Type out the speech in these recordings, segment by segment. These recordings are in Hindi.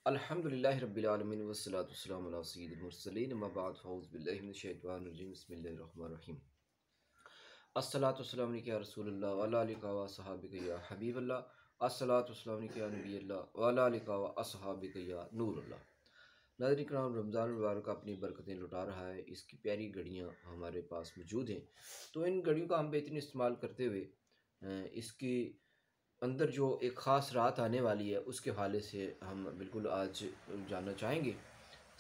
अल्हम्दुलिल्लाहि रब्बिल आलमीन वस्सलातु वस्सलामु अला सय्यिदिल मुरसलीन अम्मा बअद फ़अऊज़ु बिल्लाहि मिनश शैतानिर रजीम बिस्मिल्लाहिर रहमानिर रहीम अस्सलातु वस्सलामु अलैका या रसूलल्लाह व अला आलिका व अस्हाबिका या हबीबल्लाह अस्सलातु वस्सलामु अलैका या नबियल्लाह व अला आलिका व अस्हाबिका या नूरल्लाह। नाज़रीन किराम, रमज़ान मुबारक अपनी बरकतें लुटा रहा है। इसकी प्यारी घड़ियाँ हमारे पास मौजूद हैं, तो इन घड़ियों का हम बेहतरीन इस्तेमाल करते हुए इसकी अंदर जो एक ख़ास रात आने वाली है उसके हवाले से हम बिल्कुल आज जानना चाहेंगे।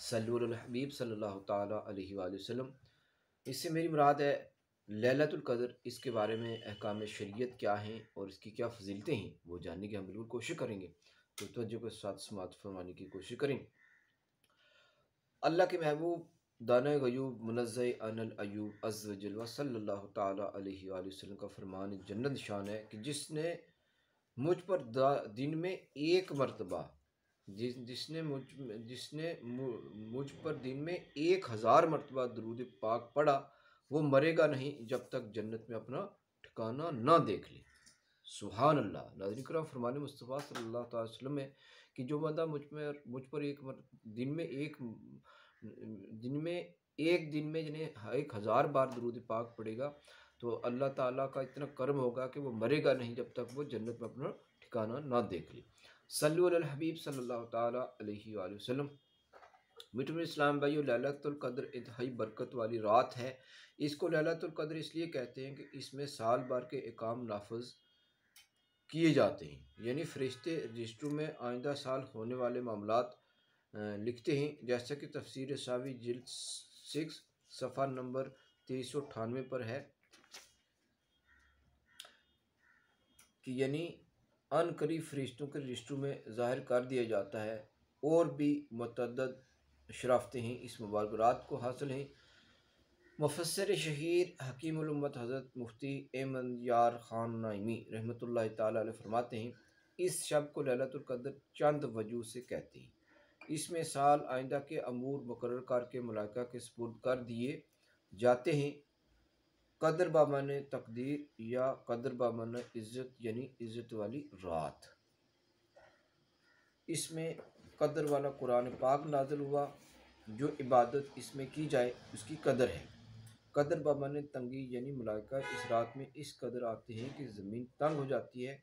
सल्लु अलल हबीब सल्लल्लाहु ताला अलैहि वसल्लम। इससे मेरी मुराद है लैलतुल क़द्र। इसके बारे में अहकाम शरीयत क्या हैं और इसकी क्या फ़ज़ीलतें हैं, वो जानने की हम बिल्कुल कोशिश करेंगे। तो तवज्जो के साथ समाअत फरमाने की कोशिश करें। अल्लाह के महबूब दाना गयूब मुनज़्ज़ह अनिल अय्यूब अज़्ज़ व जल व सल्लल्लाहु ताला अलैहि वसल्लम का फरमान जन्नत शान है कि जिसने मुझ पर दिन में एक मरतबा मुझ पर दिन में 1000 मरतबा दुरूद पाक पढ़ा, वो मरेगा नहीं जब तक जन्नत में अपना ठिकाना ना देख ले। सुभान अल्लाह। नाज़रीन करम, फरमान मुस्तफ़ा सल्लल्लाहु अलैहि वसल्लम है कि जो बंदा मुझ पर एक दिन में यानी 1000 बार दुरूद पाक पढ़ेगा तो अल्लाह ताला का इतना करम होगा कि वो मरेगा नहीं जब तक वो जन्नत में अपना ठिकाना ना देख ले। सल्लु अलल हबीब सल्लल्लाहु ताला अलैहि वसल्लम। मिठुन इस्लाम भाइयों, लैलतुल क़द्र इंतहाई बरकत वाली रात है। इसको लैलतुल क़द्र इसलिए कहते हैं कि इसमें साल भर के एकाम नाफज किए जाते हैं, यानी फरिश्ते रजिस्टरों में आइंदा साल होने वाले मामलात लिखते हैं। जैसा कि तफसीर सावी जिल्द 6 सफ़ा नंबर 2398 पर है कि यानी अन करीब फरिश्तों के रजिस्टरों में ज़ाहिर कर दिया जाता है। और भी मुतअद्दिद शराफतें हैं इस मुबारक रात को हासिल हैं। मुफस्सिर शहीर हकीमुल उम्मत हज़रत मुफ्ती अहमद यार ख़ान नाइमी रहमतुल्लाहि ताला अलैह फरमाते हैं, इस शब को लैलतुल क़द्र चंद वजूह से कहते हैं। इसमें साल आइंदा के अमूर मुकर्रर करके मलाइका के सुपुर्द कर दिए जाते हैं। कदर बामाने तकदीर या कदर बामाने इज़्ज़त यानी इज़्ज़त वाली रात। इसमें कदर वाला कुरान पाक नाज़िल हुआ। जो इबादत इसमें की जाए उसकी कदर है। कदर बामाने तंगी यानी मलाइका इस रात में इस कदर आते हैं कि ज़मीन तंग हो जाती है।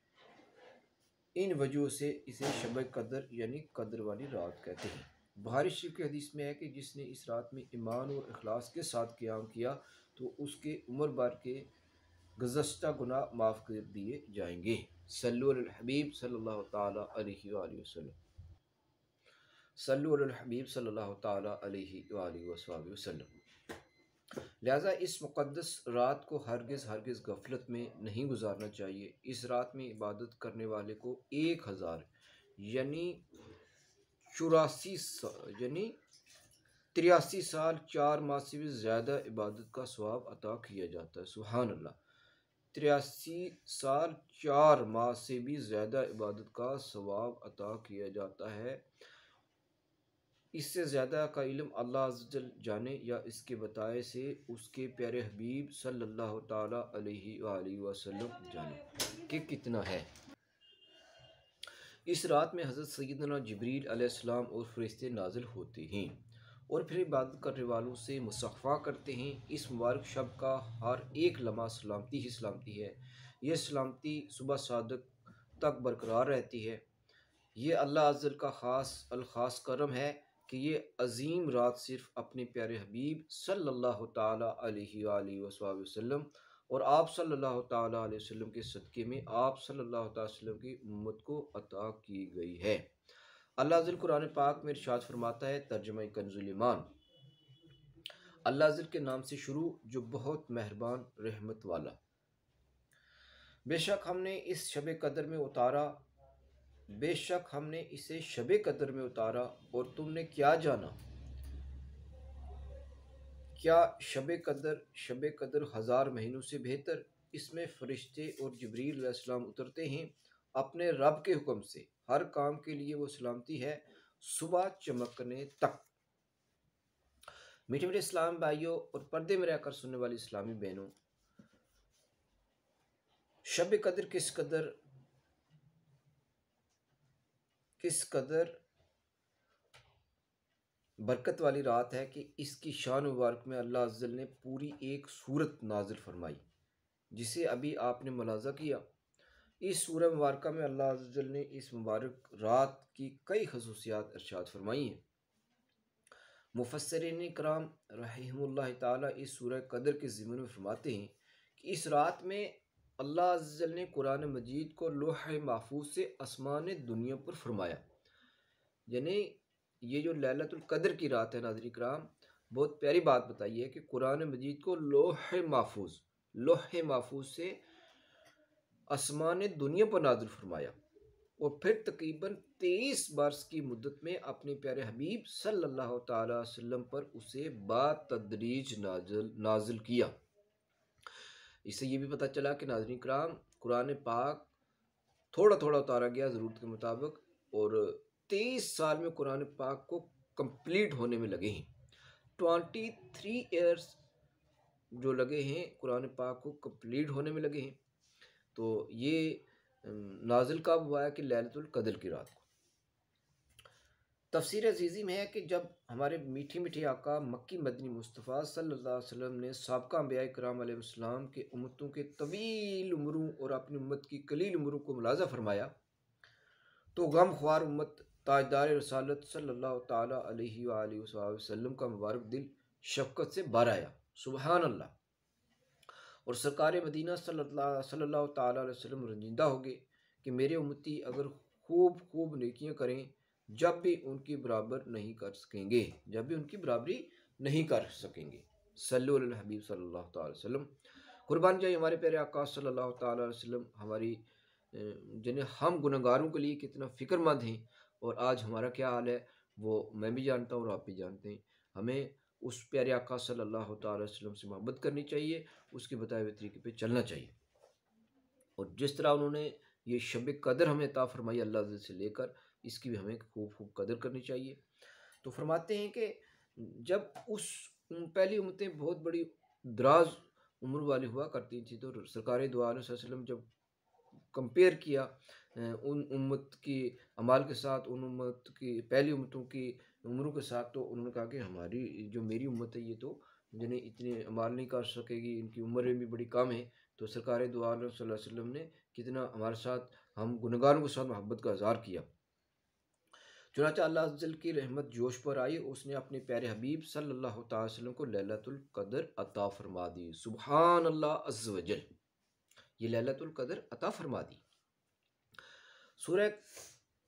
इन वजहों से इसे शब कदर यानी कदर वाली रात कहते हैं। बुखारी शरीफ की हदीस में है कि जिसने इस रात में ईमान और इखलास के साथ क़याम किया तो उसके उम्र भर के गुज़श्ता गुनाह माफ़ कर दिए जाएंगे। सल्लु अलल हबीब सल्लल्लाहु ताला अलैहि वसल्लम। सल्लु अलल हबीब सल्लल्लाहु ताला अलैहि वसल्लम। लिहाजा इस मुक़द्दस रात को हरगिज़ गफलत में नहीं गुजारना चाहिए। इस रात में इबादत करने वाले को 1000 यानी 83 साल 4 माह से भी ज़्यादा इबादत का सवाब अता किया जाता है। सुभान अल्लाह। 83 साल 4 माह से भी ज़्यादा इबादत का सवाब अता किया जाता है। इससे ज़्यादा का इल्म अल्लाह अज़्ज़ल जाने या इसके बताए से उसके प्यारे हबीब सल्लल्लाहु ताला अलैहि वसल्लम जाने कि कितना है। इस रात में हज़रत सैयदना जिब्रील अलैहिस्सलाम और फरिश्ते नाज़िल होते हैं और फिर इबादत करने वालों से मुसफ़ा करते हैं। इस मुबारक शब का हर एक लम्हा सलामती ही सलामती है। यह सलामती सुबह सादक तक बरकरार रहती है। ये अल्लाह अज़्ज़ल का ख़ास करम है कि ये अज़ीम रात सिर्फ़ अपने प्यारे हबीब सल्लल्लाहु ताला अलैहि वसल्लम और आप सल्लल्लाहु ताला अलैहि वसल्लम के सदक़े में आप सल्लल्लाहु ताला अलैहि वसल्लम की उम्मत को अता की गई है। अल्लाह अज़्ज़ल कुरान पाक में इरशाद फरमाता है, तर्जुमा कंज़ुल ईमान। अल्लाह अज़्ज़ल के नाम से शुरू जो बहुत मेहरबान रहमत वाला। बेशक हमने इसे शब कदर में उतारा और तुमने क्या जाना। क्या शब कदर 1000 महीनों से बेहतर। इसमें फरिश्ते और जिब्रील अलैहिस्सलाम उतरते हैं अपने रब के हुक्म से। हर काम के लिए वो सलामती है सुबह चमकने तक। मीठे मीठे इस्लाम भाइयों और पर्दे में रहकर सुनने वाली इस्लामी बहनों, शब कदर किस कदर बरकत वाली रात है कि इसकी शान मुबारक में अल्लाह अज़्ज़ल ने पूरी एक सूरत नाजिल फरमाई, जिसे अभी आपने मुलाज़ा किया। इस सूरह मुबारक में अल्लाह अज़्ज़ल ने इस मुबारक रात की कई खसूसियात इरशाद फरमाई हैं। मुफस्सिरीन इकराम रहमुल्लाह ताला इस सूरह कदर के ज़िम्न में फरमाते हैं कि इस रात में अल्लाह अज़्ज़ल ने कुरान मजीद को लौह महफूज से आसमान दुनिया पर फरमाया। यानी ये जो लैलतुल कदर की रात है नाज़रीन इकराम, बहुत प्यारी बात बताई है कि कुरान मजीद को लौह महफूज से आसमान दुनिया पर नाजिल फरमाया और फिर तकरीबन 23 बरस की मुद्दत में अपने प्यारे हबीब सल्लल्लाहु ताला अलैहि वसल्लम पर उसे बातदरीज नाजिल किया। इससे ये भी पता चला कि नाज़रीन किराम, कुरान पाक थोड़ा थोड़ा उतारा गया ज़रूरत के मुताबिक और 23 साल में कुरान पाक को कंप्लीट होने में लगे हैं। 23 ईयर्स जो लगे हैं कुरान पाक को कंप्लीट होने में लगे हैं। तो ये नाजिल कब हुआ है कि लैलतुल कदर की रात को। तफसीर अजीज़ी में है कि जब हमारे मीठी मीठी आका मक्की मदनी मुस्तफ़ा सल्लल्लाहु अलैहि वसल्लम ने साबका अंबिया किराम अलैहिस्सलाम के उम्मतों के तवील उम्रों और अपनी उम्मत की कलील उम्रों को मुलाज़ा फरमाया, तो गम ख्वार उम्मत ताजदार रसालत सल्लल्लाहु ताला अलैहि वसल्लम का मुबारक दिल शफ़क़त से भर आया। सुबहान अल्लाह। और सरकार मदीना सल्लल्लाहु ताला अलैहि वसल्लम रंजिदा हो गए कि मेरे उम्मती अगर खूब खूब नेकियां करें जब भी उनकी बराबरी नहीं कर सकेंगे। सल्लल्लाहु अलैहि हबीब सल्लल्लाहु अलैहि वसल्लम। कुर्बान जाए हमारे प्यारे आका सल्लल्लाहु अलैहि वसल्लम हमारी जिन्हें हम गुनहगारों के लिए कितना फ़िक्रमंद हैं और आज हमारा क्या हाल है वो मैं भी जानता हूँ और आप भी जानते हैं। हमें उस प्यारे आका सल्लल्लाहु अलैहि वसल्लम से मोहब्बत करनी चाहिए, उसके बताए हुए तरीके पे चलना चाहिए। और जिस तरह उन्होंने ये शब कदर हमें अता फरमाई अल्लाह से लेकर, इसकी भी हमें खूब खूब कदर करनी चाहिए। तो फरमाते हैं कि जब उस पहली उम्मतें बहुत बड़ी दराज उम्र वाली हुआ करती थी, तो सरकार दो आलम वसल्लम जब कंपेयर किया उन उम्मत की अमाल के साथ उन उम्मत की पहली उम्मतों की उम्रों के साथ, तो उन्होंने कहा कि हमारी जो मेरी उम्मत है ये तो जिन्हें इतने अमाल नहीं कर सकेगी, इनकी उम्रें भी बड़ी कम है। तो सरकार दो आलम सल्लल्लाहु अलैहि वसल्लम ने कितना हमारे साथ हम गुनहगारों के साथ मोहब्बत का इज़हार किया। चुनांचे अल्लाह अज़्ज़ल की रहमत जोश पर आई, उसने अपने प्यारे हबीब सल्लल्लाहु अलैहि वसल्लम को लैलतुल कदर अता फरमा दी। सुबहान अल्लाह अज़्ज़ वजल, ये लैलतुल कदर अता फरमा दी। सूरह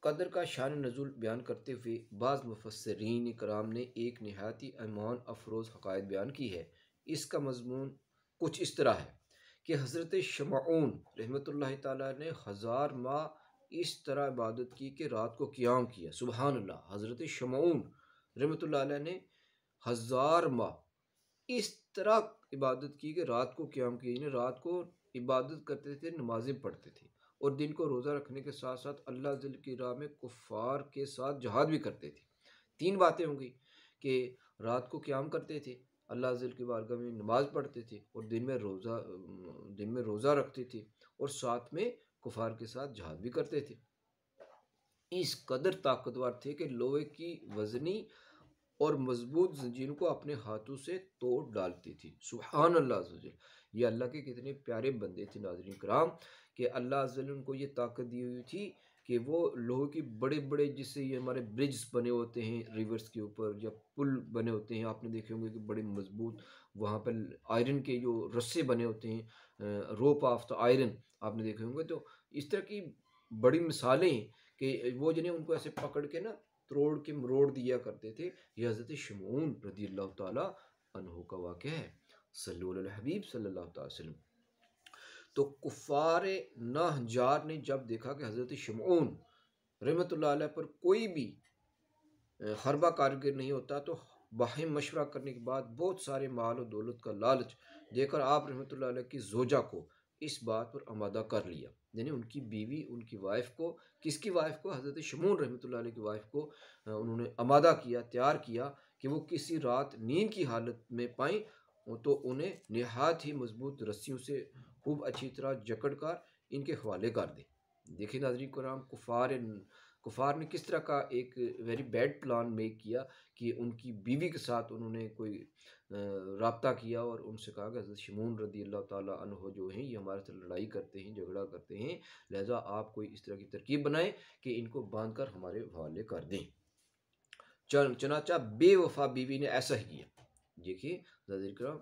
कदर का शान नज़ुल बयान करते हुए बाज़ मुफस्सिरीन कराम ने एक नहायत ही ईमान अफरोज़ हक़ाइक़ बयान की है। इसका मज़मून कुछ इस तरह है कि हज़रत शमऊन रहमतुल्लाह ताला ने 1000 माह इस तरह इबादत की कि रात को क़ियाम किया। सुबहान अल्लाह। हज़रत शमऊन रहमतुल्लाह अलैह ने 1000 माह इस तरह इबादत की कि रात को क़ियाम किया, यानी रात को इबादत करते थे, नमाज़ें पढ़ते थे और दिन को रोज़ा रखने के साथ साथ अल्लाह जल की राह में कुफ़ार के साथ जहाद भी करते थे। 3 बातें होंगी कि रात को क़याम करते थे, अल्लाह जल की बारगाह में नमाज़ पढ़ते थे और दिन में रोज़ा रखते थे और साथ में कुफ़ार के साथ जहाद भी करते थे। इस कदर ताकतवर थे कि लोहे की वज़नी और मजबूत जंजीरों को अपने हाथों से तोड़ डालती थी। सुभान अल्लाह। ये अल्लाह के कितने प्यारे बंदे थे नाज़रीन कराम कि अल्लाह अज़्ज़ल ने उनको ये ताकत दी हुई थी कि वो लोहे की बड़े बड़े, जिससे ये हमारे ब्रिज बने होते हैं रिवर्स के ऊपर या पुल बने होते हैं, आपने देखे होंगे कि बड़े मजबूत वहाँ पर आयरन के जो रस्से बने होते हैं, रोप ऑफ द आयरन, आपने देखे होंगे। तो इस तरह की बड़ी मिसालें कि वो जिन्हें उनको ऐसे पकड़ के ना तोड़ के मरोड़ दिया करते थे। ये हज़रत शमऊन रज़ियल्लाहु ताला अन्हु का वाक़या है। सल्लल्लाहु अलैहि हबीब सल्लल्लाहु अलैहि वसल्लम। तो कुफ़ार नहजार ने जब देखा कि हज़रत शमऊन रहमतुल्लाह अलैह पर कोई भी हरबा कारगर नहीं होता, तो बाहिम मशवरा करने के बाद बहुत सारे माल और दौलत का लालच देकर आप रहमतुल्लाह अलैह की ज़ोजा को इस बात पर आमादा कर लिया, यानी उनकी बीवी, उनकी वाइफ को, किसकी वाइफ को, हज़रत शमऊन रहमतुल्लाह अलैह की वाइफ को उन्होंने आमादा किया, तैयार किया कि वो किसी रात नींद की हालत में पाएँ तो उन्हें नहायत ही मजबूत रस्सियों से खूब अच्छी तरह जकड़ कर इनके हवाले कर दें। देखिए नाज़रीन कराम, कुफार ने किस तरह का एक वेरी बैड प्लान मेक किया कि उनकी बीवी के साथ उन्होंने कोई राब्ता किया और उनसे कहा कि हज़रत शिमून रदी अल्लाह ताला अन्हो जो हैं ये हमारे साथ लड़ाई करते हैं, झगड़ा करते हैं, लिहाजा आप कोई इस तरह की तरकीब बनाएं कि इनको बांध कर हमारे हवाले कर दें। चनाचा बेवफा बीवी ने ऐसा ही किया। देखिए नाज़रीन किराम,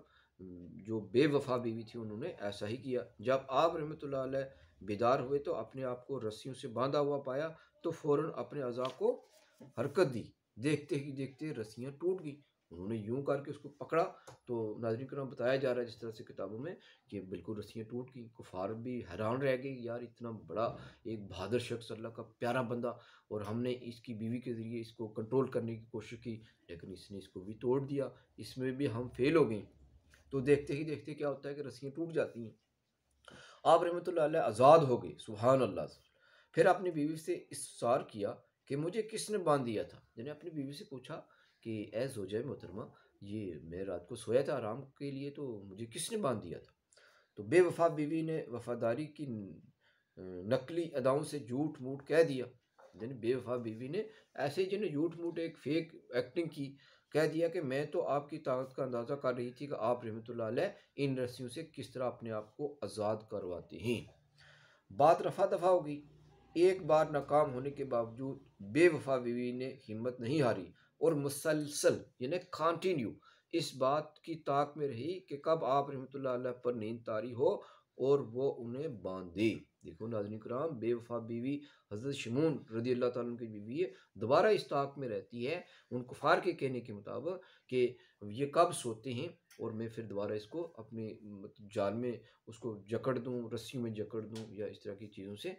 जो बेवफा बीवी थी उन्होंने ऐसा ही किया। जब आप रहमतुल्लाह अलैह बेदार हुए तो अपने आप को रस्सियों से बांधा हुआ पाया तो फ़ौरन अपने अज़ा को हरकत दी। देखते ही देखते रस्सियाँ टूट गई। उन्होंने यूं करके उसको पकड़ा तो नाज़रीन किराम बताया जा रहा है जिस तरह से किताबों में कि बिल्कुल रस्सियाँ टूट गई। कुफार भी हैरान रह गए, यार इतना बड़ा एक बहादुर शख्स, अल्लाह का प्यारा बंदा, और हमने इसकी बीवी के ज़रिए इसको कंट्रोल करने की कोशिश की लेकिन इसने इसको भी तोड़ दिया, इसमें भी हम फेल हो गए। तो देखते ही देखते क्या होता है कि रस्सियाँ टूट जाती हैं। आप रहमतुल्लाह अलैह आज़ाद हो गए, सुभान अल्लाह। फिर अपनी बीवी से इस्सार किया कि मुझे किसने बांध दिया था। मैंने अपनी बीवी से पूछा कि ए ज़ौजा मोहतरमा, ये मैं रात को सोया था आराम के लिए, तो मुझे किसने बांध दिया था। तो बेवफा बीवी ने वफादारी की नकली अदाओं से झूठ मूठ कह दिया। यानी बेवफा बीवी ने ऐसे ही जिन्हें झूठ मूठ एक फेक एक्टिंग की, कह दिया कि मैं तो आपकी ताकत का अंदाज़ा कर रही थी कि आप रहमतुल्लाह अलैह इन रस्सियों से किस तरह अपने आप को आज़ाद करवाते हैं। बात रफा दफा हो गई। एक बार नाकाम होने के बावजूद बेवफा बीवी ने हिम्मत नहीं हारी और मुसलसल यानी कंटिन्यू इस बात की ताक में रही कि कब आप रहमतुल्लाह अलैह पर नींद तारी हो और वो उन्हें बांधे। देखो नाज़रीन कराम, बेवफा बीवी हज़रत शिमून रदी अल्लाह ताला अन्हु की बीवी है, दोबारा इस ताक में रहती है उन कुफार के कहने के मुताबिक कि ये कब सोते हैं और मैं फिर दोबारा इसको अपने जाल में उसको जकड़ दूं, रस्सी में जकड़ दूं या इस तरह की चीज़ों से।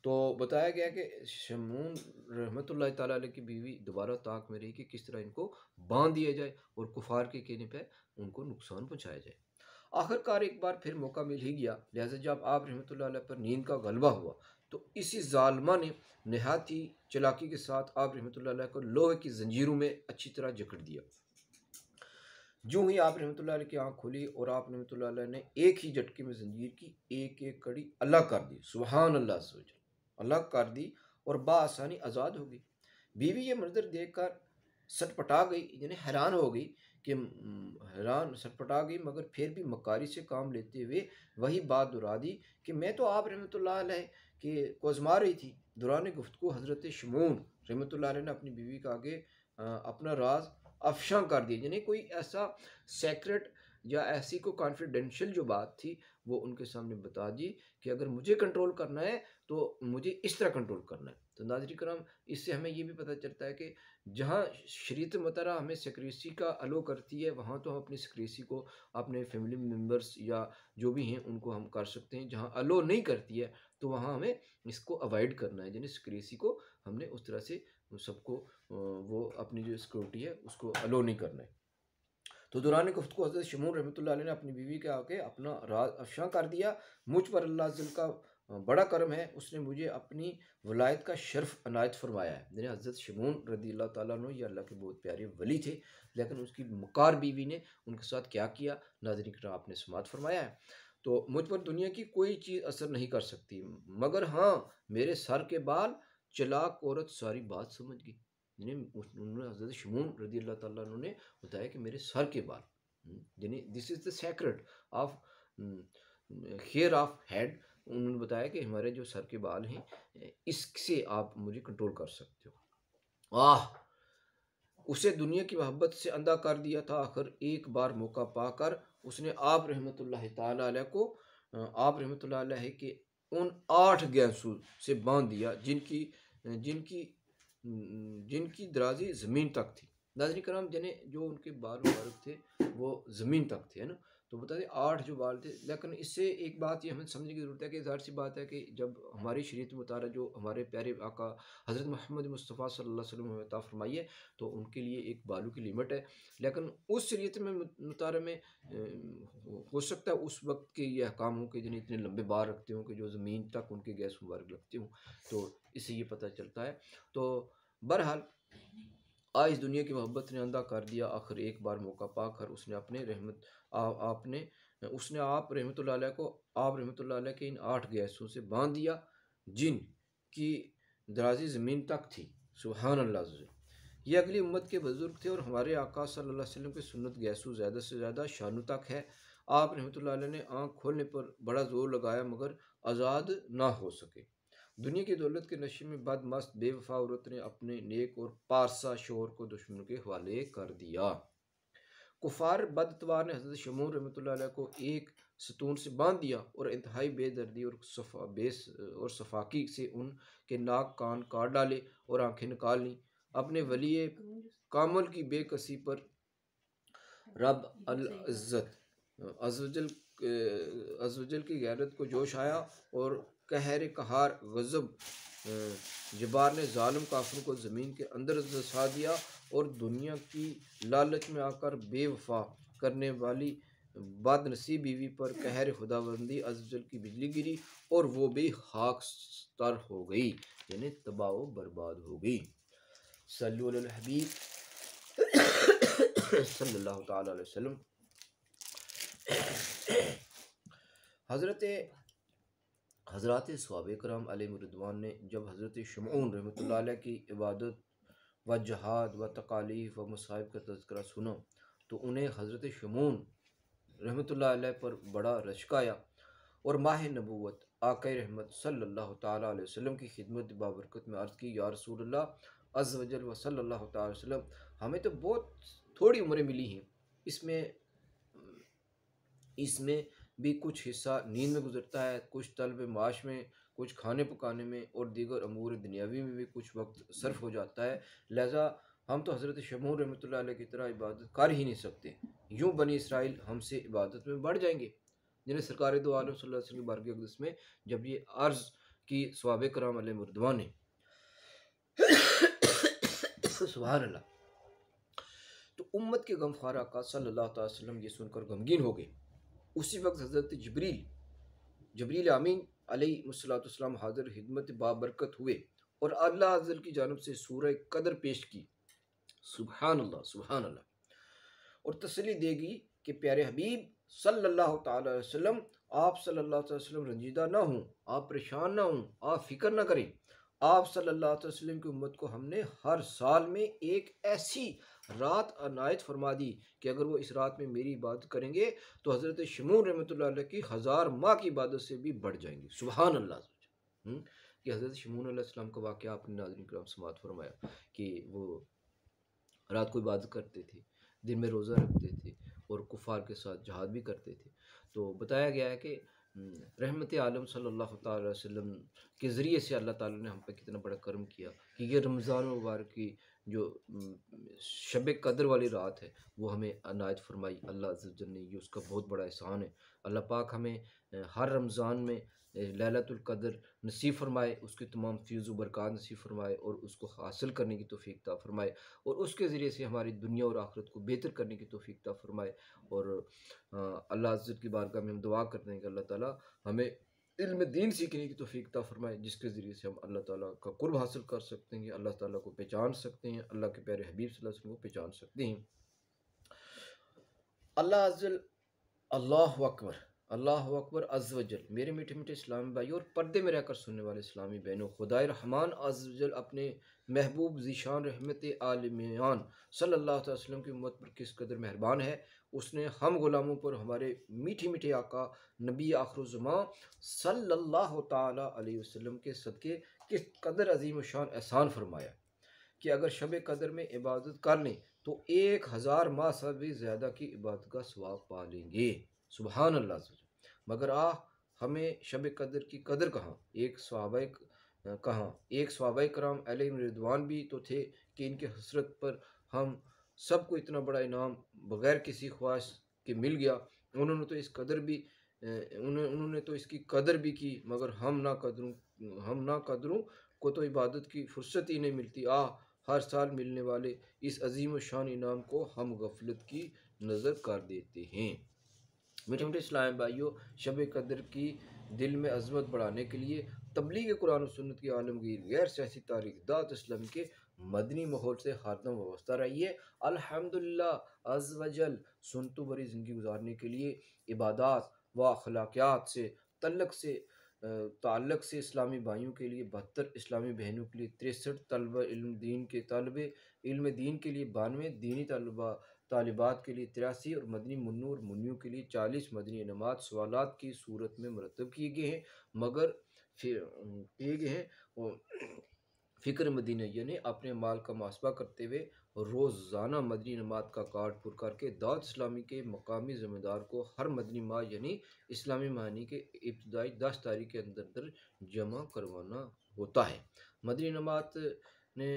तो बताया गया कि शमून रहमतुल्लाह ताला अलैह की बीवी दोबारा ताक में रही कि किस तरह इनको बांध दिया जाए और कुफार के कहने पर उनको नुकसान पहुंचाया जाए। आखिरकार एक बार फिर मौका मिल ही गया, लिहाजा जब आप रहमतुल्लाह अलैह पर नींद का गलबा हुआ तो इसी जालमा ने नहायत ही चालाकी के साथ आप रहमतुल्लाह अलैह को लोहे की जंजीरों में अच्छी तरह जकड़ दिया। जो ही आप रहमतुल्लाह अलैह की आँख खुली और आप रहमतुल्लाह अलैह ने एक ही झटके में जंजीर की एक एक कड़ी अलग कर दी, सुभान अल्लाह से अलग कर दी और बासानी आज़ाद हो गई। बीवी ये मंजर देखकर सटपटा गई, यानी हैरान हो गई कि हैरान सटपटा गई, मगर फिर भी मकारी से काम लेते हुए वही बात दोहरा दी कि मैं तो आप रहमतुल्लाह अलैह के को आजमा रही थी। दौरान गुफ्तगू हज़रत शमून रहमतुल्लाह अलैह ने अपनी बीवी के आगे अपना राज अफशा कर दिया, यानी कोई ऐसा सेक्रेट या ऐसी कोई कॉन्फिडेंशियल जो बात थी वो उनके सामने बता दी कि अगर मुझे कंट्रोल करना है तो मुझे इस तरह कंट्रोल करना है। तो नाज़रीन करम, इससे हमें ये भी पता चलता है कि जहाँ शरीयत मुतहरा हमें सिक्रेसी का अलो करती है वहाँ तो हम अपनी सिक्रेसी को अपने फैमिली मेम्बर्स या जो भी हैं उनको हम कर सकते हैं। जहाँ अलो नहीं करती है तो वहाँ हमें इसको अवॉइड करना है, यानी सिक्रेसी को हमने उस तरह से सबको वो अपनी जो सिक्योरिटी है उसको अलो नहीं करना है। तो दौरान गुफ्तगू हज़रत शमून रहमतुल्लाह अलैह ने अपनी बीवी के आगे अपना राज अफशा कर दिया। मुझ पर अल्लाह अज़्ज़ल का बड़ा करम है, उसने मुझे अपनी वलायत का शर्फ अनायत फरमाया है। यानी हज़रत शमून रदी अल्लाह ताला अन्हु ये अल्लाह के बहुत प्यारे वली थे, लेकिन उसकी मकार बीवी ने उनके साथ क्या किया नाज़रीन किराम आपने समात फरमाया है। तो मुझ पर दुनिया की कोई चीज़ असर नहीं कर सकती, मगर हाँ मेरे सर के बाल चालाक औरत सारी बात समझ गई। यानी उन्होंने हज़रत शमून रदी अल्लाह ताला अन्हु ने बताया कि मेरे सर के बाल, यानी this is the secret of hair of head. उन्होंने बताया कि हमारे जो सर के बाल हैं इससे आप मुझे कंट्रोल कर सकते हो। उसे दुनिया की मोहब्बत से अंधा कर दिया था। आखिर एक बार मौका पाकर उसने आप रहमतुल्लाह ताला अलैह को आप रहमतुल्लाह अलैह के उन 8 गैसों से बांध दिया जिनकी जिनकी जिनकी दराजी ज़मीन तक थी। नाज़रीन करम, जिन्हें जो उनके बाल मुबारक थे वो ज़मीन तक थे, है ना। तो बता दें 8 जो बाल थे, लेकिन इससे एक बात ये हमें समझने की ज़रूरत है कि ज़ाहिर सी बात है कि जब हमारी शरीयत मुताबिक जो हमारे प्यारे आका हज़रत मोहम्मद मुस्तफ़ा सल्लल्लाहु अलैहि वसल्लम हमें अता फरमाई है तो उनके लिए एक बालों की लिमिट है। लेकिन उस शरीयत में मुताबिक में हो सकता है उस वक्त के ये अहकाम हो कि जिन्हें इतने लंबे बाल रखते हों कि जो ज़मीन तक उनके गैस मुबारक लगते हों, तो इससे ये पता चलता है। तो बहरहाल आज इस दुनिया की मोहब्बत ने अंधा कर दिया। आखिर एक बार मौका पाकर उसने अपने रहमत आपने उसने आप रहमतुल्लाह अलैह को आप रहमतुल्लाह अलैह के इन 8 गैसों से बांध दिया जिन की दराजी ज़मीन तक थी। सुभान अल्लाह। ये अगली उम्मत के बुजुर्ग थे और हमारे आका सल्लल्लाहु अलैहि वसल्लम की सुन्नत गैसू ज़्यादा से ज़्यादा शानू तक है। आप रहमतुल्लाह अलैह ने आँख खोलने पर बड़ा ज़ोर लगाया मगर आज़ाद ना हो सके। दुनिया की दौलत के नशे में बदमस्त बेवफा औरत ने अपने नेक और पारसा शोहर को दुश्मनों के हवाले कर दिया। कुफार बदतवार ने हज़रत शमून रहमतुल्लाह अलैह को एक सतून से बांध दिया और इंतहाई बेदर्दी और सफाकी से उनके नाक कान काट डाले और आंखें निकाल लीं। अपने वली कामल की बेकसी पर रब अल इज़्ज़त अज़वजल की गैरत को जोश आया और कहर कहार गज़ब जबार ने जालिम काफिर को ज़मीन के अंदर धंसा दिया और दुनिया की लालच में आकर बेवफा करने वाली बदनसीब बीवी पर कहर खुदाबंदी अज़वजल की बिजली गिरी और वो भी खाकस्तर हो गई, यानी तबाह व बर्बाद हो गई। सल्लल्लाहु अलैहि हबीब सल्लल्लाहु ताला अलैहि वसल्लम। हज़रत सहाबा किराम अलैहिर्रिज़वान ने जब हज़रत शमऊन रहमतुल्लाह अलैह की इबादत व जहाद व तकालीफ व मसाइब का तज़किरा सुना तो उन्हें हज़रत शमऊन रहमतुल्लाह अलैह पर बड़ा रश्क आया और माह नबूवत आक़ा रहमत सल्लल्लाहु ताला अलैहि वसल्लम की खिदमत बाबरकत में अर्ज़ की, या रसूलल्लाह अज़्ज़ व जल व सल्लल्लाहु ताला अलैहि वसल्लम, हमें तो बहुत थोड़ी उम्रें मिली हैं, इसमें भी कुछ हिस्सा नींद में गुजरता है, कुछ तलब माश में, कुछ खाने पकाने में और दीगर अमूर दुनियावी में भी कुछ वक्त सर्फ हो जाता है। लिहाजा हम तो हज़रत शमून रहमतुल्लाह अलैह की तरह इबादत कर ही नहीं सकते, यूँ बनी इसराइल हमसे इबादत में बढ़ जाएंगे। जिन्हें सरकार दो आलम सल्लल्लाहु अलैहि वसल्लम की बारगाह अक़दस में जब ये अर्ज़ की सहाबा किराम अलैहिर्रिज़वान ने सुभान अल्लाह, तो उम्मत के गमख्वार आका सल्लल्लाहु अलैहि वसल्लम ये सुनकर गमगीन हो गए। उसी वक्त हज़रत जबरील आमीन अलैहिस्सलाम हाज़िर खिदमत बाबरकत हुए और अल्लाह अज़्ज़ल की जानिब से सूरह कदर पेश की। सुभान अल्लाह, सुभान अल्लाह। और तसल्ली देगी कि प्यारे हबीब सल्लल्लाहु ताला अलैहि वसल्लम, आप सल्लल्लाहु अलैहि वसल्लम रंजीदा ना हों, आप परेशान ना हों, आप फिक्र ना करें। आप सल्लल्लाहु अलैहि वसल्लम की उम्मत को हमने हर साल में एक ऐसी रात अनायत फरमा दी कि अगर वो इस रात में मेरी इबादत करेंगे तो हज़रत शमून रहमतुल्लाह अलैह की 1000 माह की इबादत से भी बढ़ जाएंगे। सुभान अल्लाह। कि हज़रत शमून अलैहिस्सलाम का वाक़या आपने नाज़रीन किराम समाअत फरमाया कि वो रात को इबादत करते थे, दिन में रोज़ा रखते थे और कुफ़ार के साथ जहाद भी करते थे। तो बताया गया है कि रहमत आलम सल्लल्लाहु ताला अलैहि वसल्लम के ज़रिए से अल्लाह ताला ने हम पे कितना बड़ा करम किया कि ये रमज़ान मुबारक की जो शब कदर वाली रात है वो हमें अनायत फरमाई। अल्लाह अज़्ज़ व जल ने, ये उसका बहुत बड़ा एहसान है। अल्लाह पाक हमें हर रमज़ान में लैलतुल कदर नसीब फरमाए, उसकी तमाम फ़ैज़ व बरक़ात नसीब फरमाए और उसको हासिल करने की तौफ़ीक़ अता फरमाए और उसके ज़रिए से हमारी दुनिया और आखिरत को बेहतर करने की तौफ़ीक़ अता फरमाए। और अल्लाह अज़्ज़ की बारगाह में हम दुआ करते हैं कि अल्लाह ताला हमें इल्म दीन सीखने की तौफ़ीक़ अता फरमाए, जिसके ज़रिए से हम अल्लाह ताला का क़ुर्ब हासिल कर सकते हैं, अल्लाह ताला को पहचान सकते हैं, अल्लाह के प्यारे हबीब सल्लल्लाहु अलैहि वसल्लम को पहचान सकते हैं। अल्लाह अज़्ज़ल, अल्लाहु अकबर, अल्लाहु अकबर अज़्ज़ व जल। मेरे मीठे मीठे इस्लामी भाई और पर्दे में रहकर सुनने वाले इस्लामी बहनों, खुदाए रहमान अज़्ज़ व जल अपने महबूब ज़ीशान रहमत आलमियान सल्लल्लाहु अलैहि वसल्लम की उम्मत पर किस कदर मेहरबान है। उसने हम गुलामों पर हमारे मीठे मीठे आका नबी आखिरुज़्ज़मां सल्लल्लाहु ताला अलैहि वसल्लम के सदक़े किस कदर अज़ीम शान एहसान फरमाया कि अगर शब कदर में इबादत कर लें तो 1000 माह से भी ज़्यादा की इबादत का सवाब पा लेंगे। सुभान अल्लाह। मगर हमें शब कदर की कदर कहाँ, एक सहाबा कराम अलैहिर्रिज़वान भी तो थे कि इनके हसरत पर हम सबको इतना बड़ा इनाम बग़ैर किसी ख्वाहिश के मिल गया। उन्होंने तो इसकी कदर भी की, मगर हम ना कदरों को तो इबादत की फुर्सत ही नहीं मिलती। हर साल मिलने वाले इस अजीम शान इनाम को हम गफलत की नज़र कर देते हैं। मीठे मीठे इस्लाम भाइयों, शब कदर की दिल में अज़मत बढ़ाने के लिए तबलीग कुरान और सुन्नत की आलमगीर गैर सियासी तारीख दात इस्लाम के मदनी माहौल से हरदम वाबस्ता रहिए। अल्हम्दुलिल्लाह अज़्ज़ व जल सुनतो भरी ज़िंदगी गुजारने के लिए इबादत व अखलाकियात से तल्लक से ताल्लुक़ से इस्लामी भाइयों के लिए 72, इस्लामी बहनों के लिए 63, तलबा इल्म दीन के लिए 92, दीनी तालिबात के लिए 83 और मदनी मुन्नों और मुन्नियों के लिए 40 मदनी इनामात सवालात की सूरत में मुरतब किए गए हैं। मगर फिर किए गए हैं और फ़िक्र मदीना यानी अपने माल का मुहासबा करते हुए रोज़ाना मदनी नमाज का कार्ड पुर करके दाऊद इस्लामी के मकामी ज़िम्मेदार को हर मदनी माह यानी इस्लामी महीने के इब्तदाई 10 तारीख के अंदर अंदर जमा करवाना होता है। मदनी नमाज ने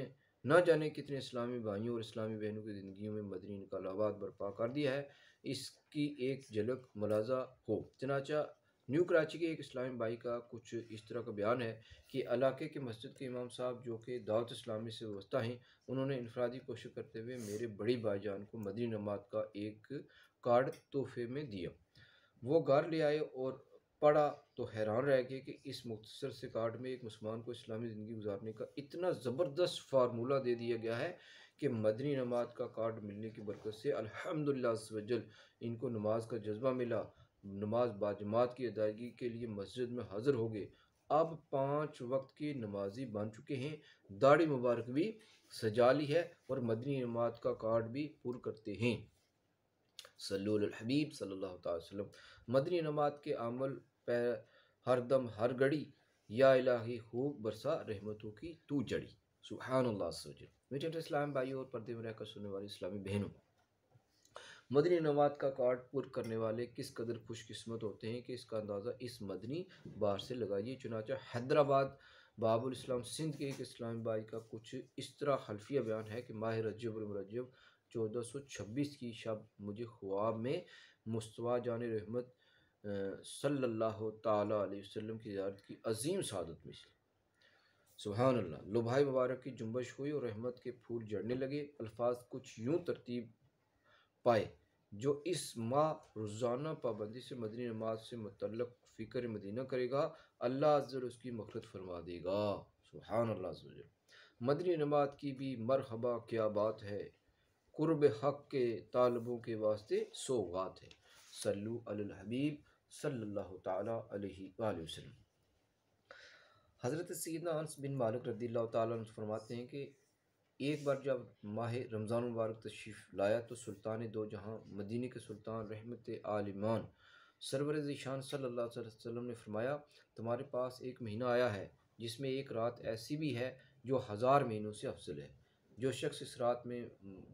न जाने कितने इस्लामी भाइयों और इस्लामी बहनों की ज़िंदगियों में मदनी इनकलाबात बर्पा कर दिया है। इसकी एक झलक मुलाजा हो। चनाचा न्यू कराची के एक इस्लामी भाई का कुछ इस तरह का बयान है कि इलाके के मस्जिद के इमाम साहब जो कि दावत इस्लामी से वाबस्ता हैं, उन्होंने इनफरादी कोशिश करते हुए मेरे बड़ी भाईजान को मदनी नमाज का एक कार्ड तोहफे में दिया। वो घर ले आए और पढ़ा तो हैरान रह गए कि इस मुख्तसर से कार्ड में एक मुसलमान को इस्लामी ज़िंदगी गुजारने का इतना ज़बरदस्त फार्मूला दे दिया गया है कि मदनी नमाज का कार्ड मिलने की बरकत से अल्हम्दुलिल्लाह अज़्ज़ व जल इनको नमाज का जज्बा मिला। नमाज बाजमात की अदायगी के लिए मस्जिद में हाज़िर हो गए। अब 5 वक्त के नमाजी बन चुके हैं। दाढ़ी मुबारक भी सजा ली है और मदनी नमाज का कार्ड भी पुर करते हैं। सल्लल्लाहु अलैहि हबीब सल्लल्लाहु अलैहि वसल्लम। मदनी नमाज के अमल पर हर दम हर घड़ी या इलाही खूब बरसा रहमतों की तू जड़ी। सुभानअल्लाह। मेरे इस्लाम भाइयों और पर्दे में रहकर सुनने वाली इस्लामी बहनों, मदनी नमाज का कार्ड पुर करने वाले किस कदर खुशकिस्मत होते हैं कि इसका अंदाज़ा इस मदनी बार से लगाइए। चुनाचा हैदराबाद बाबुल इस्लाम सिंध के एक इस्लामी भाई का कुछ इस तरह हल्फिया बयान है कि माह रजब उल मुरज्जब 1426 की शब मुझे ख्वाब में मुस्तफ़ा जान रहमत सल्लल्लाहु ताला अलैहि वसल्लम की ज़ियारत की अजीम सादत मिली। सुभान अल्लाह। लोभाई मुबारक की जुम्बश हुई और रहमत के फूल झड़ने लगे। अल्फाज कुछ यूं तरतीब पाए, जो इस माह रोज़ाना पाबंदी से मदनी नमाज से मुतल्लक़ फ़िक्र मदीना करेगा, अल्लाह अज़्ज़ वजल उसकी मग़फ़िरत फरमा देगा। सुभान अल्लाह अज़्ज़ वजल। मदनी नमाज की भी मरहबा क्या बात है, कुर्ब हक़ के तालिबों के वास्ते सौगात है। सल्लु अलल हबीब सल्लल्लाहु ताला अलैहि वसल्लम। हज़रत सैयदना अनस बिन मालिक रज़ियल्लाहु ताला अन्हु फरमाते हैं कि एक बार जब माह रमज़ान मुबारक तशरीफ़ लाया तो सुल्तान दो जहां मदीने के सुल्तान रहमत आलिमान सरवर ज़ीशान सल्लल्लाहु अलैहि वसल्लम ने फरमाया, तुम्हारे पास एक महीना आया है जिसमें एक रात ऐसी भी है जो 1000 महीनों से अफजल है। जो शख्स इस रात में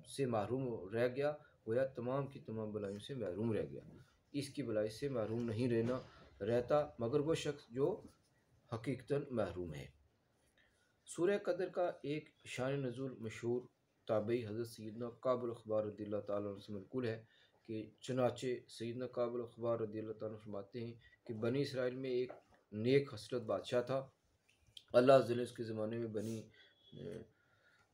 से महरूम रह गया गोया तमाम की तमाम बलाइयों से महरूम रह गया। इसकी बलाई से महरूम नहीं रहता मगर वो शख्स जो हकीकतन महरूम है। सूरह कदर का एक शान नज़ूल मशहूर ताबई हज़रत सैयदना काब अल-अख़बार रज़ियल्लाहु ताला अन्हु से मनक़ूल है कि चुनाचे सैयदना काब अल-अख़बार रज़ियल्लाहु ताला अन्हु फरमाते हैं कि बनी इसराइल में एक नेक हसरत बादशाह था। अल्लाह अज़्ज़ व जल उसके ज़माने में बनी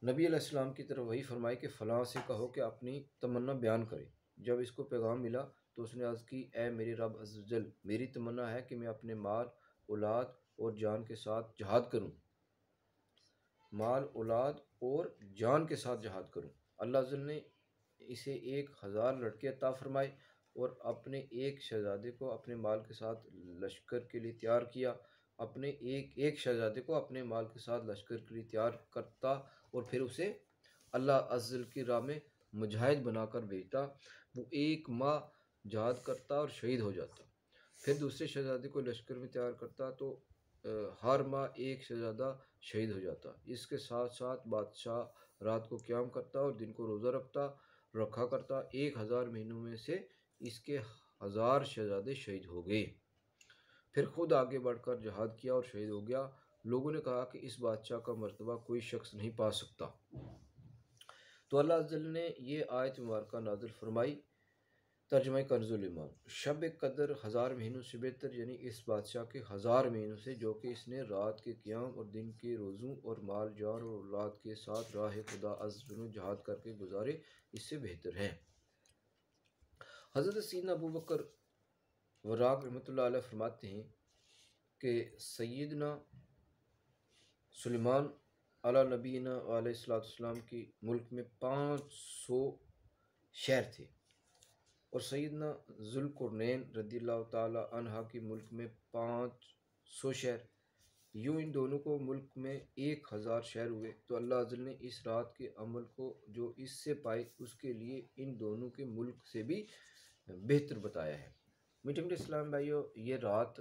नबी अलैहिस्सलाम की तरफ वही फरमाई कि फ़लाँ से कहो कि अपनी तमन्ना बयान करे। जब इसको पैगाम मिला तो उसने अर्ज़ की, ए मेरे रब अज़्ज़ व जल, मेरी तमन्ना है कि मैं अपने माल, औलाद और जान के साथ जहाद करूँ। माल, औलाद और जान के साथ जहाद करूँ। अल्लाह अज़्ज़ व जल ने इसे 1000 लड़के अता फरमाए और अपने एक शहज़ादे को अपने माल के साथ लश्कर के लिए तैयार किया। अपने एक शहज़ादे को अपने माल के साथ लश्कर के लिए तैयार करता और फिर उसे अल्लाह अज़्ज़ व जल की राह में मुजाहिद बनाकर भेजता। वो 1 माह जहाद करता और शहीद हो जाता। फिर दूसरे शहज़ादे को लश्कर में तैयार करता तो हर माह एक शहज़ादा शहीद हो जाता। इसके साथ साथ बादशाह रात को क़याम करता और दिन को रोज़ा रखा करता। 1000 महीनों में से इसके 1000 शहज़ादे शहीद हो गए। फिर खुद आगे बढ़कर जहाद किया और शहीद हो गया। लोगों ने कहा कि इस बादशाह का मर्तबा कोई शख्स नहीं पा सकता। तो अल्लाह अज़्ज़ व जल ने ये आयत मुबारका नाज़िल फरमाई। तर्जुमा कंज़ुल ईमान। शब कदर 1000 महीनों से बेहतर यानी इस बादशाह के 1000 महीनों से जो कि इसने रात के क़याम और दिन के रोज़ों और माल जान और औलाद के साथ राह खुदा अज़्ज़ व जल जहाद करके गुजारे, इससे बेहतर है। हज़रत सैयदना अबू बकर वराक़ रहमतुल्लाह अलैह फरमाते हैं कि सैयदना सुलेमान अला नबीना अलैहिस्सलाम की मुल्क में 500 शहर थे और सैयदना ज़ुल्क़ुरनैन रज़ियल्लाहु ताला अन्हा की मुल्क में 5 100 शहर। यूँ इन दोनों को मुल्क में 1000 शहर हुए। तो अल्लाह अज़्ज़ल ने इस रात के अमल को जो इससे पाए उसके लिए इन दोनों के मुल्क से भी बेहतर बताया है। मीठे मीठे इस्लाम भाइयों, ये रात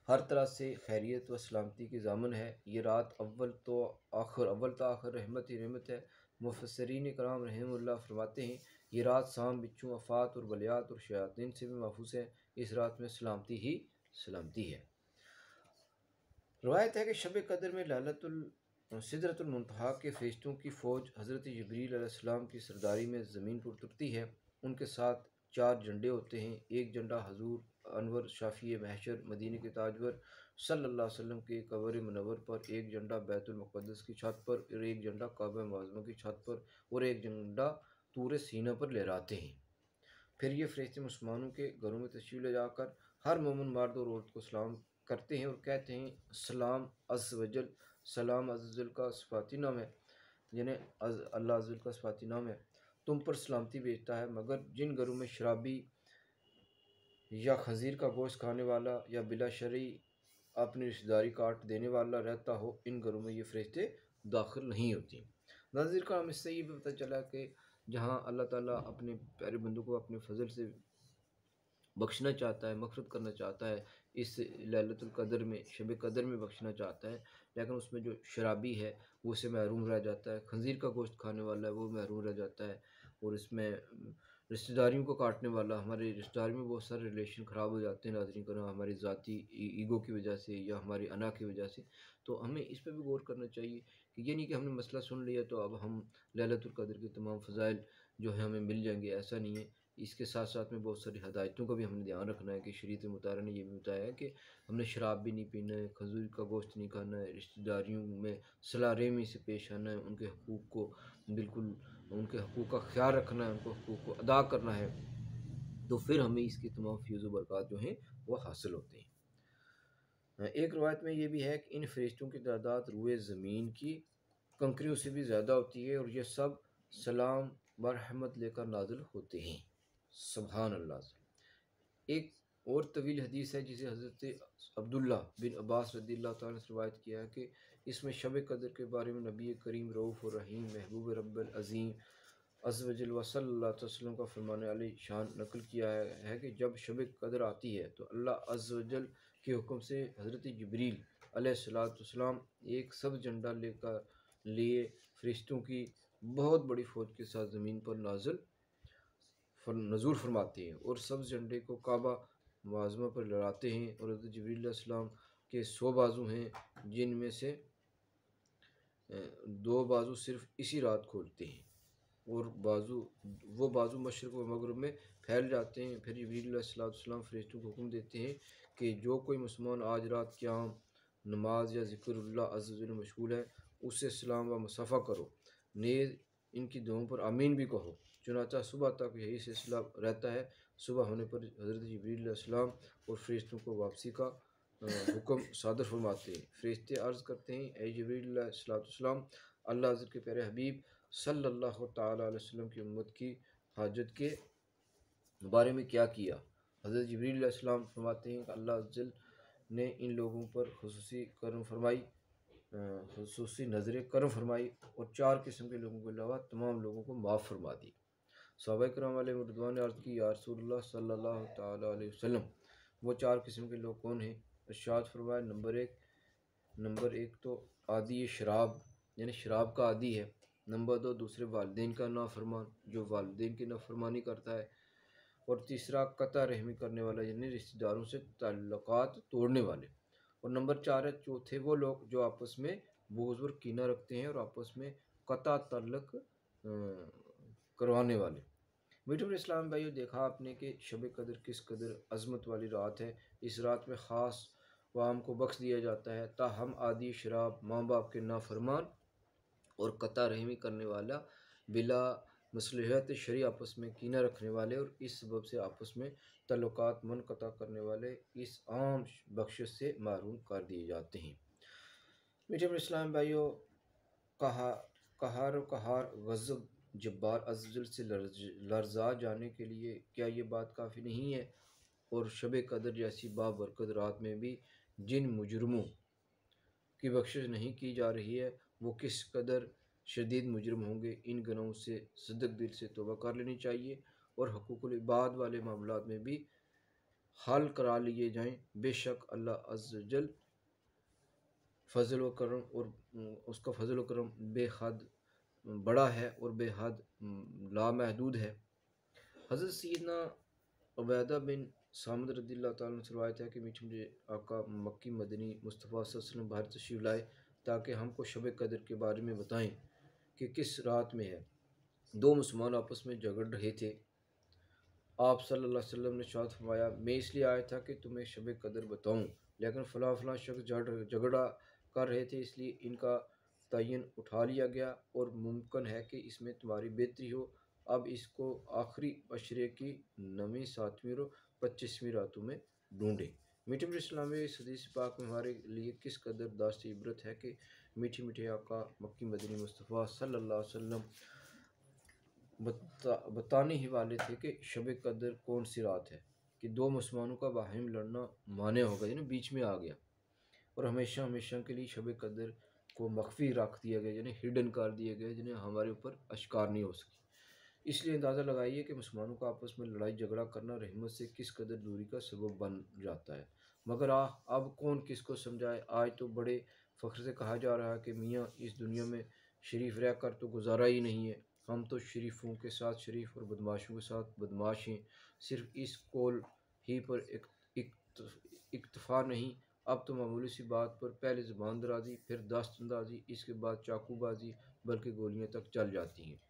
हर तरह से खैरियत व सलामती की ज़ामन है। ये रात अव्वल तो आखिर रहमत ही रहमत है। मुफस्सिरीन कराम रहमुल्लाह फरमाते हैं, ये रात साम बिच्छू आफ़ात और बलियात और शयातीन से भी महफूज है। इस रात में सलामती ही सलामती है। रवायत है कि शब कदर में लैलतुल सिदरतुल मुंतहा के फरिश्तों की फ़ौज हज़रत जिब्रील अलैहिस्सलाम की सरदारी में ज़मीन पर उतरती है। उनके साथ 4 झंडे होते हैं। एक झंडा हजूर अनवर शाफ़ी महशर मदीने के ताजवर सल्लल्लाहु अलैहि वसल्लम के कब्र मुनव्वर पर, एक झंडा बैतुल मुक़द्दस की छत पर, और एक झंडा काबा मुअज़्ज़मा की छत पर, और एक झंडा तूर सीना पर लहराते हैं। फिर ये फरिश्ते मुसलमानों के घरों में तशरीफ़ ले जाकर हर मोमिन मर्द और औरत को सलाम करते हैं और कहते हैं, सलाम अज़्ज़ वजल। सलाम अज़्ज़ वजल का सिफ़ाती नाम है, यानी अल्लाह अज़्ज़ वजल का सिफ़ाती नाम है। तुम पर सलामती भेजता है, मगर जिन घरों में शराबी या खंज़ीर का गोश्त खाने वाला या बिला शरई अपनी रिश्तेदारी काट देने वाला रहता हो, इन घरों में ये फरिश्ते दाखिल नहीं होती। नाज़रीन का हम इससे ये भी पता चला कि जहाँ अल्लाह ताला अपने प्यारे बंदों को अपने फजल से बख्शना चाहता है, मग़फ़िरत करना चाहता है, इस लैलतुल क़द्र में, शब क़द्र में बख्शना चाहता है, लेकिन उसमें जो शराबी है वो उससे महरूम रह जाता है, खंज़ीर का गोश्त खाने वाला है वो महरूम रह जाता है, और इसमें रिश्तेदारियों को काटने वाला, हमारे रिश्तेदारी में बहुत सारे रिलेशन ख़राब हो जाते हैं नाज़रीन करम, हमारी ज़ाती ईगो की वजह से या हमारी अना की वजह से। तो हमें इस पे भी गौर करना चाहिए कि ये नहीं कि हमने मसला सुन लिया तो अब हम लैलतुल क़द्र के तमाम फ़ज़ाइल जो है हमें मिल जाएंगे, ऐसा नहीं है। इसके साथ साथ में बहुत सारी हदायतों का भी हमने ध्यान रखना है कि शरीयत मुताहरा ने ये भी बताया है कि हमने शराब भी नहीं पीना है, खजूर का गोश्त नहीं खाना है, रिश्तेदारियों में सलाह रहमी से पेश आना है, उनके हकूक़ को बिल्कुल, उनके हकूक़ का ख्याल रखना है, उनको हकूक़ को अदा करना है। तो फिर हमें इसकी तमाम फ़ैज़ व बरक़ात जो हैं वो हासिल होते हैं। एक रवायत में ये भी है कि इन फरिश्तों की तादाद रुए ज़मीन की कंकरियों से भी ज़्यादा होती है, और ये सब सलाम व रहमत लेकर नाज़िल होते हैं। सुभान अल्लाह। एक और तवील हदीस है जिसे हज़रत अब्दुल्ला बिन अब्बास रज़ियल्लाहु तआला अन्हु से रिवायत किया है कि इसमें शब कद्र के बारे में नबी करीम रऊफ़ और रहीम महबूब रब्बुल अज़ीम अज़्ज़ वजल व सल्लल्लाहु अलैहि वसल्लम का फरमान अली शान नकल किया है कि जब शब कद्र आती है तो अल्लाह अज़्ज़ वजल के हुक्म से हज़रत जिब्रील अलैहिस्सलाम एक सब झंडा लेकर लिए फरिश्तों की बहुत बड़ी फ़ौज के साथ ज़मीन पर नज़ूल फरमाते हैं, और सब्ज़ झंडे को काबा मुअज़्ज़मा पर लहराते हैं। और हज़रत जिब्रील अलैहिस्सलाम के 100 बाजू हैं, जिनमें से 2 बाजू सिर्फ़ इसी रात खोलते हैं, और वो बाजू मशरिक़ व मग़रिब में फैल जाते हैं। फिर जिब्रील अलैहिस्सलाम फ़रिश्तों को हुक्म देते हैं कि जो कोई मुसलमान आज रात क़याम, नमाज या ज़िक्रुल्लाह अज़्ज़ व जल मशगूल है, उससे सलाम व मुसाफ़ा करो, नेज़ इनकी दुआओं पर आमीन भी कहो। चुनांचे सुबह तक यही सिलसिला रहता है। सुबह होने पर हज़रत जिब्रील अलैहिस्सलाम और फरिश्तों को वापसी का हुक्म सादर फरमाते हैं। फरिश्ते अर्ज़ करते हैं, ए जिब्रील अलैहिस्सलाम, अल्लाह अज़्ज़ल के प्यारे हबीब सल्लल्लाहु तआला अलैहि वसल्लम की उम्मत की हाजत के बारे में क्या किया? हज़रत जिब्रील अलैहिस्सलाम फरमाते हैं कि अल्लाह अज़्ज़ल ने इन लोगों पर खुसूसी करम फरमाई, खुसूसी नज़र करम फरमाई, और 4 किस्म के लोगों के अलावा तमाम लोगों को माफ़ फरमा दी। सहाबाए किराम अलैहिम रिज़वान ने अर्ज़ की, या रसूलल्लाह सल्लल्लाहु तआला अलैहि वसल्लम, वो 4 किस्म के लोग कौन हैं? इरशाद फरमाया, नंबर एक तो आदी शराब, यानी शराब का आदी है। नंबर 2 दूसरे वालिदैन का नाफरमान, जो वालिदैन की नाफरमानी करता है। और तीसरा कता रहमी करने वाला, यानी रिश्तेदारों से ताल्लुकात तोड़ने वाले। और नंबर 4 है चौथे वो लोग जो आपस में बुग़्ज़ और कीना रखते हैं और आपस में कता ताल्लुक करवाने वाले। मीठे इस्लाम भाइयों, देखा आपने कि शब कद्र किस कदर अज़मत वाली रात है। इस रात में ख़ास वाम को बख्श दिया जाता है, ताहम आदि शराब, माँ बाप के नाफरमान और कता रहमी करने वाला, बिला मसलहत शरी आपस में कीना रखने वाले और इस सबब से आपस में तल्लुकात मुनक़ता करने वाले इस आम बख्शिश से महरूम कर दिए जाते हैं। मीठे इस्लाम भाइयों, कहार गज़ब जब्बार अज़्ज़ वजल से लर्ज़ा जाने के लिए क्या ये बात काफ़ी नहीं है और शब कदर जैसी बाबरकत रात में भी जिन मुजरमों की बख्शिश नहीं की जा रही है वो किस कदर शदीद मुजरम होंगे। इन गुनाहों से सदक दिल से तौबा कर लेनी चाहिए और हकूकुल इबाद वाले मामलात में भी हल करा लिए जाएं। बेशक अल्लाह अज़्ज़ व जल फ़ज़ल व करम और उसका फ़ज़ल व करम बेहद बड़ा है और बेहद लामहदूद है। हज़रत सैयदना उबैदा बिन सामिद रज़ियल्लाहु ताला अन्हु से रवायत है कि मीठे मुझे आका मक्की मदनी मुस्तफ़ा सल्लल्लाहु अलैहि वसल्लम भारत तशरीफ़ लाए ताकि हमको शब कदर के बारे में बताएं कि किस रात में है। दो मुसलमान आपस में झगड़ रहे थे। आप सल्लल्लाहु अलैहि वसल्लम ने इरशाद फरमाया, मैं इसलिए आया था कि तुम्हें शब कदर बताऊं, लेकिन फ़लाँ फ़लाँ शख्स झगड़ा कर रहे थे, इसलिए इनका तयन उठा लिया गया और मुमकिन है कि इसमें तुम्हारी बेहतरी हो। अब इसको आखिरी अशरे की 9वीं 7वीं और 25वीं रातों में ढूंढें। मीठे मीठे इस्लामी इस हदीस पाक में हमारे लिए किस कदर दास्त इबरत है कि मीठे मीठे आका मक्की मदनी मुस्तफ़ा सल्लल्लाहु अलैहि वसल्लम बताने ही वाले थे कि शब कदर कौन सी रात है कि दो मुसलमानों का बाहिम लड़ना माने होगा, यानी बीच में आ गया और हमेशा हमेशा के लिए शब कदर को मख्फी रख दिया गया, यानी हिडन कर दिया गया, जिन्हें हमारे ऊपर अश्कार नहीं हो सकी। इसलिए अंदाज़ा लगाइए कि मुसलमानों का आपस में लड़ाई झगड़ा करना रहमत से किस कदर दूरी का सबब बन जाता है। मगर अब कौन किसको समझाए। आज तो बड़े फ़ख्र से कहा जा रहा है कि मियाँ इस दुनिया में शरीफ रह कर तो गुजारा ही नहीं है, हम तो शरीफों के साथ शरीफ और बदमाशों के साथ बदमाश हैं। सिर्फ इस कौल ही पर इक्तफ़ा नहीं, अब तो मामूली सी बात पर पहले ज़बान दराज़ी, फिर दस्त अंदाज़ी, इसके बाद चाकूबाजी, बल्कि गोलियां तक चल जाती हैं।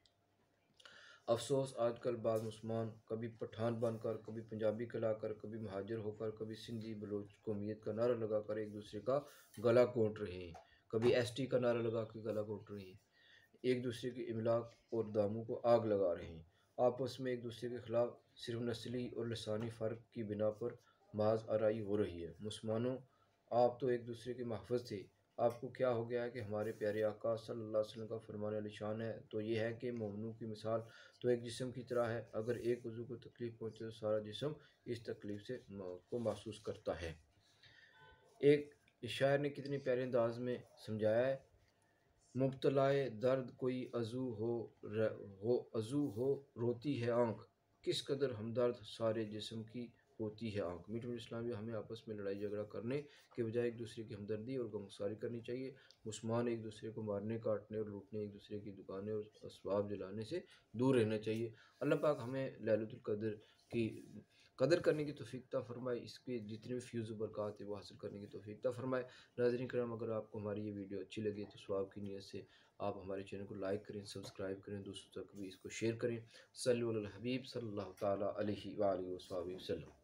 अफसोस आजकल बाद मुसलमान कभी पठान बनकर, कभी पंजाबी कहलाकर, कभी महाजर होकर, कभी सिंधी बलोच कौमियत का नारा लगाकर एक दूसरे का गला घोंट रहे हैं, कभी एसटी का नारा लगा के गला घोंट रहे हैं, एक दूसरे के इमलाक और दामों को आग लगा रहे हैं। आपस में एक दूसरे के खिलाफ सिर्फ नस्ली और लसानी फ़र्क की बिना पर माज आराई हो रही है। मुसलमानों, आप तो एक दूसरे के महफूज थे, आपको क्या हो गया है कि हमारे प्यारे आका सल्लल्लाहु अलैहि वसल्लम का फरमान निशान है तो ये है कि मोमिनों की मिसाल तो एक जिस्म की तरह है, अगर एक उज़ू को तकलीफ़ पहुँचे तो सारा जिस्म इस तकलीफ़ से को महसूस करता है। एक शायर ने कितने प्यारे अंदाज में समझाया है, मुब्तलाए दर्द कोई अज़ू हो रोती है आँख, किस कदर हमदर्द सारे जिस्म की होती है आँख। मीठे मीठे इस्लामी हमें आपस में लड़ाई झगड़ा करने के बजाय एक दूसरे की हमदर्दी और गमगुसारी करनी चाहिए। मुसलमान एक दूसरे को मारने काटने और लूटने, एक दूसरे की दुकानें और असबाब जलाने से दूर रहना चाहिए। अल्लाह पाक हमें लैलतुल कदर की कदर करने की तौफीक अता फ़रमाए, इसके जितने भी फ्यूज़ बरक़ात है वो हासिल करने की तौफीक अता फ़रमाए। नाज़रीन करम, अगर आपको हमारी ये वीडियो अच्छी लगी तो सवाब की नीयत से आप हमारे चैनल को लाइक करें, सब्सक्राइब करें, दूसरों तक भी इसको शेयर करें। सल्लल्लाहु अलल हबीब सल्लल्लाहु ताला अलैहि व आलिहि वसल्लम।